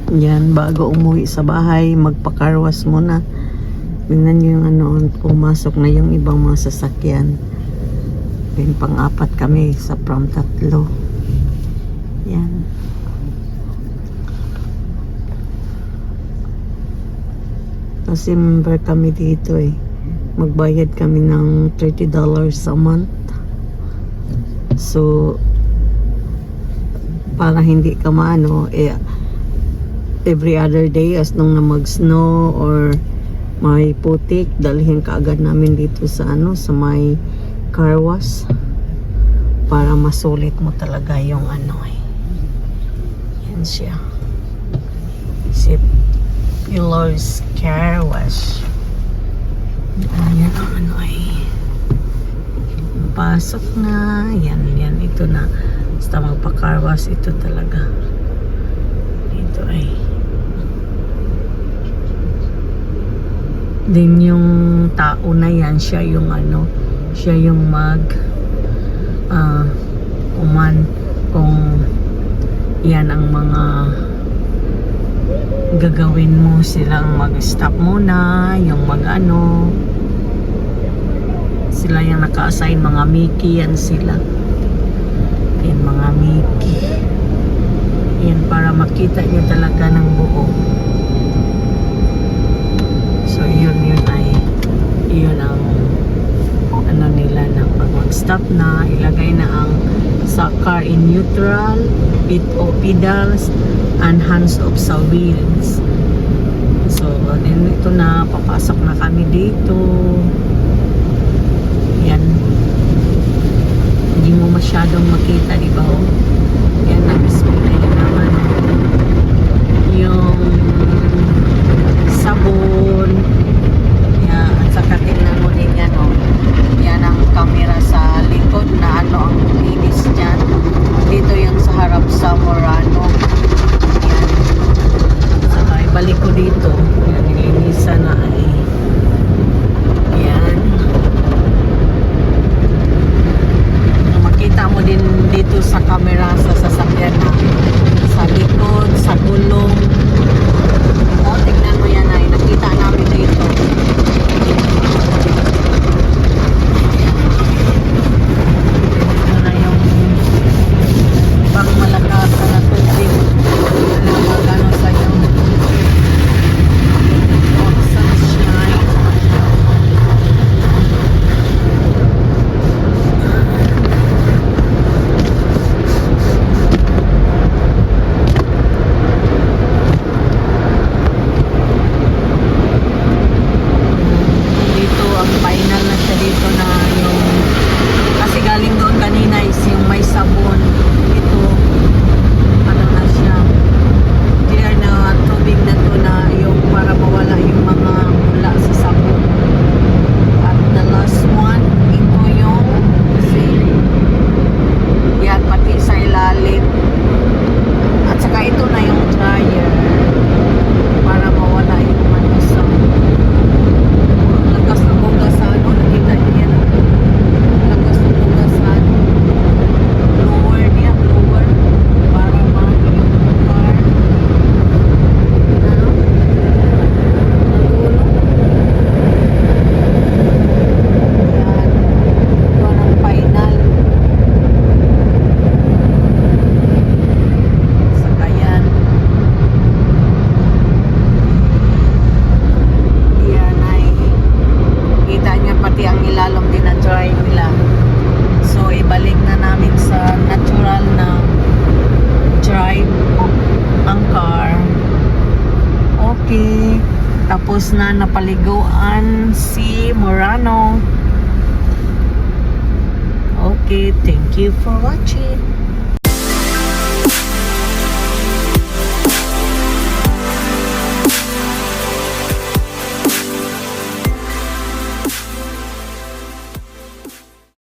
Yan, bago umuwi sa bahay, magpakarwas muna. Tingnan nyo yung ano, pumasok na yung ibang mga sasakyan. Then pang-apat kami sa from 3. Yan. Kasi member kami dito eh. Magbayad kami ng $30 a month. So, para hindi ka maano, every other day as nung na mag-snow or may putik, dalhin ka agad namin dito sa ano, sa may car wash para masulit mo talaga yung ano eh. Yan siya. Si Pillar's Car Wash. Ayan ang ano eh. Pasok na. Yan, ito na. Basta magpa-car wash, ito talaga. Ito ay. Din yung tao na yan, siya yung ano, siya yung kung yan ang mga gagawin mo, silang mag-stop muna, yung mag-ano, sila yung naka-assign, mga Mickey yan sila. Yan, mga Mickey. Yan, para makita nyo talaga ng buo. So, yun ang ano nila na pag mag-stop na, ilagay na ang sa car in neutral, pedals, and hands off sa wheels. So, then ito na, papasok na kami dito. Yan. Hindi mo masyadong makita, di ba? Yan, nag-display na naman yung sabon. Yan, at saka tingnan mo din yan, oh. Yan ang camera sa likod na ano ang linis dyan. Dito yung sa harap sa Murano. Yan. Saka ibalik ko dito. Yan, nilinisan na ay. Yan. Makita mo din dito sa camera sa sasakyan na sa likod, sa gulong. O, tignan mo yan ay. Nakita namin dito. Tapos na napaliguan si Murano. Okay, thank you for watching.